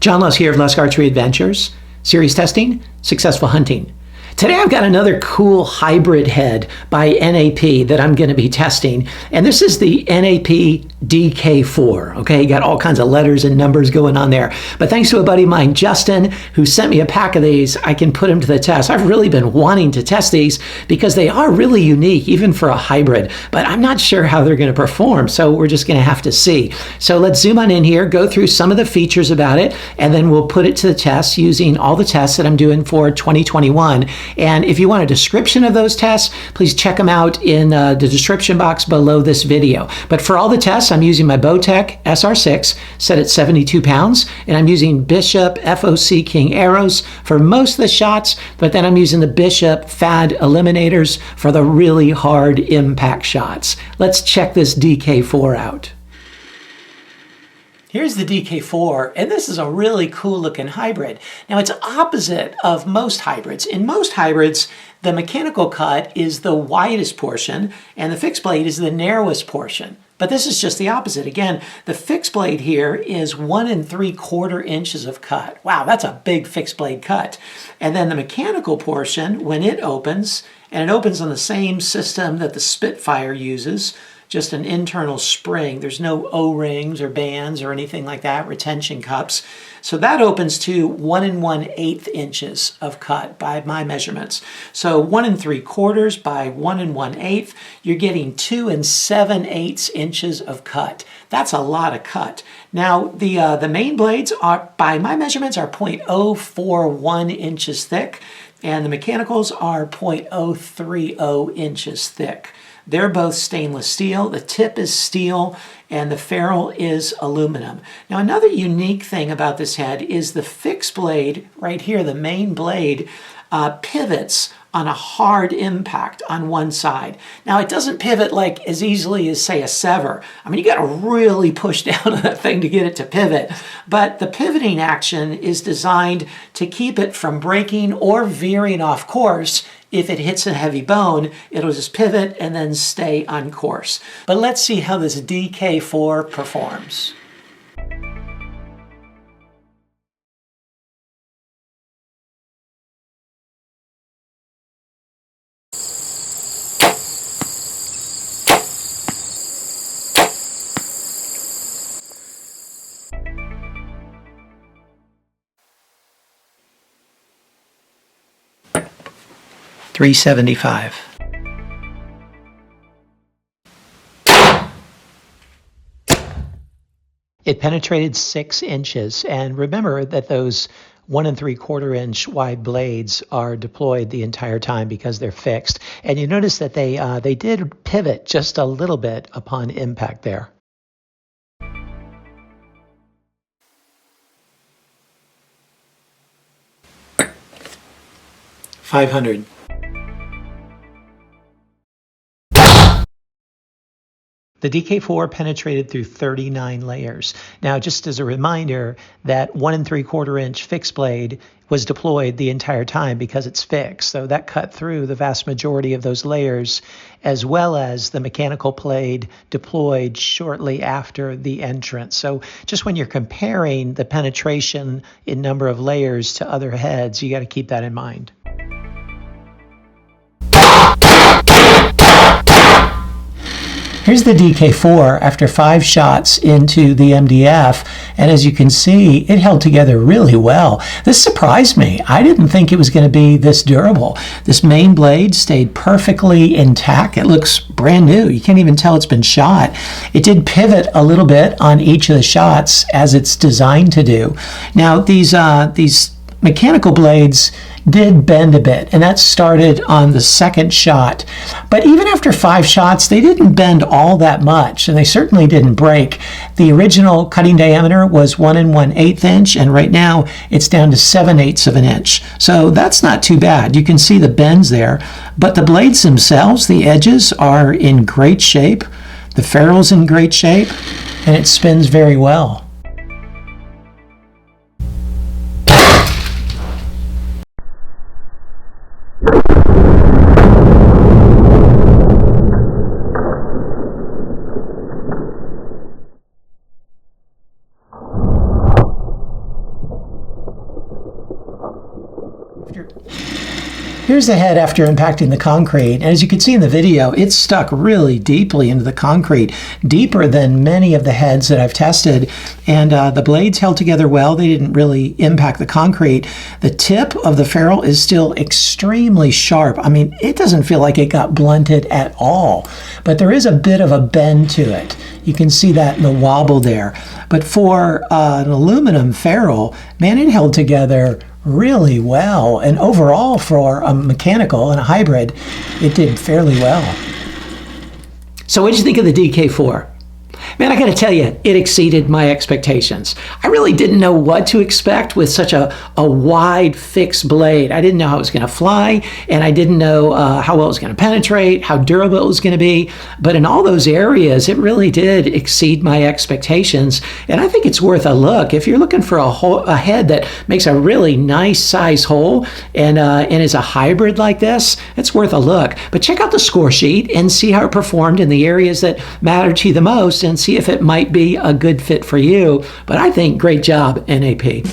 John Lusk here of Lusk Archery Adventures. Series testing, successful hunting. Today I've got another cool hybrid head by NAP that I'm going to be testing, and this is the NAP DK4. Okay, you got all kinds of letters and numbers going on there, but thanks to a buddy of mine, Justin, who sent me a pack of these, I can put them to the test. I've really been wanting to test these because they are really unique, even for a hybrid, but I'm not sure how they're going to perform, so we're just going to have to see. So let's zoom on in here, go through some of the features about it, and then we'll put it to the test using all the tests that I'm doing for 2021. And if you want a description of those tests, please check them out in the description box below this video. But for all the tests, I'm using my Bowtech SR6 set at 72 pounds, and I'm using Bishop FOC King Arrows for most of the shots, but then I'm using the Bishop FAD Eliminators for the really hard impact shots. Let's check this DK4 out. Here's the DK4, and this is a really cool looking hybrid. Now it's opposite of most hybrids. In most hybrids, the mechanical cut is the widest portion and the fixed blade is the narrowest portion. But this is just the opposite. Again, the fixed blade here is 1 3/4 inches of cut. Wow, that's a big fixed blade cut. And then the mechanical portion, when it opens, and it opens on the same system that the Spitfire uses, just an internal spring. There's no O-rings or bands or anything like that, retention cups. So that opens to 1 1/8 inches of cut by my measurements. So 1 3/4 by 1 1/8, you're getting 2 7/8 inches of cut. That's a lot of cut. Now the main blades are, by my measurements, are 0.041 inches thick, and the mechanicals are 0.030 inches thick. They're both stainless steel, the tip is steel, and the ferrule is aluminum. Now another unique thing about this head is the fixed blade, right here, the main blade, pivots on a hard impact on one side. Now it doesn't pivot like as easily as, say, a sever. I mean, you got to really push down on that thing to get it to pivot, but the pivoting action is designed to keep it from breaking or veering off course. If it hits a heavy bone, it'll just pivot and then stay on course. But let's see how this DK4 performs. $375. It penetrated 6 inches, and remember that those 1 3/4 inch wide blades are deployed the entire time because they're fixed. And you notice that they did pivot just a little bit upon impact there. $500. The DK4 penetrated through 39 layers. Now, just as a reminder, that 1 3/4 inch fixed blade was deployed the entire time because it's fixed. So that cut through the vast majority of those layers, as well as the mechanical blade deployed shortly after the entrance. So just when you're comparing the penetration in number of layers to other heads, you got to keep that in mind. Here's the DK4 after 5 shots into the MDF, and as you can see, it held together really well. This surprised me. I didn't think it was going to be this durable. This main blade stayed perfectly intact. It looks brand new. You can't even tell it's been shot. It did pivot a little bit on each of the shots as it's designed to do. Now these mechanical blades did bend a bit, and that started on the second shot. But even after 5 shots, they didn't bend all that much, and they certainly didn't break. The original cutting diameter was 1 1/8 inch, and right now it's down to 7/8 of an inch. So that's not too bad. You can see the bends there, but the blades themselves, the edges are in great shape. The ferrule's in great shape, and it spins very well. Here's the head after impacting the concrete. And as you can see in the video, it's stuck really deeply into the concrete, deeper than many of the heads that I've tested. And the blades held together well. They didn't really impact the concrete. The tip of the ferrule is still extremely sharp. I mean, it doesn't feel like it got blunted at all, but there is a bit of a bend to it. You can see that in the wobble there. But for an aluminum ferrule, man, it held together really well. And overall, for a mechanical and a hybrid, it did fairly well. So what did you think of the DK4? Man, I got to tell you, it exceeded my expectations. I really didn't know what to expect with such a wide fixed blade. I didn't know how it was going to fly, and I didn't know how well it was going to penetrate, how durable it was going to be. But in all those areas, it really did exceed my expectations, and I think it's worth a look. If you're looking for a head that makes a really nice size hole and is a hybrid like this, it's worth a look. But check out the score sheet and see how it performed in the areas that matter to you the most, and see if it might be a good fit for you. But I think great job, NAP.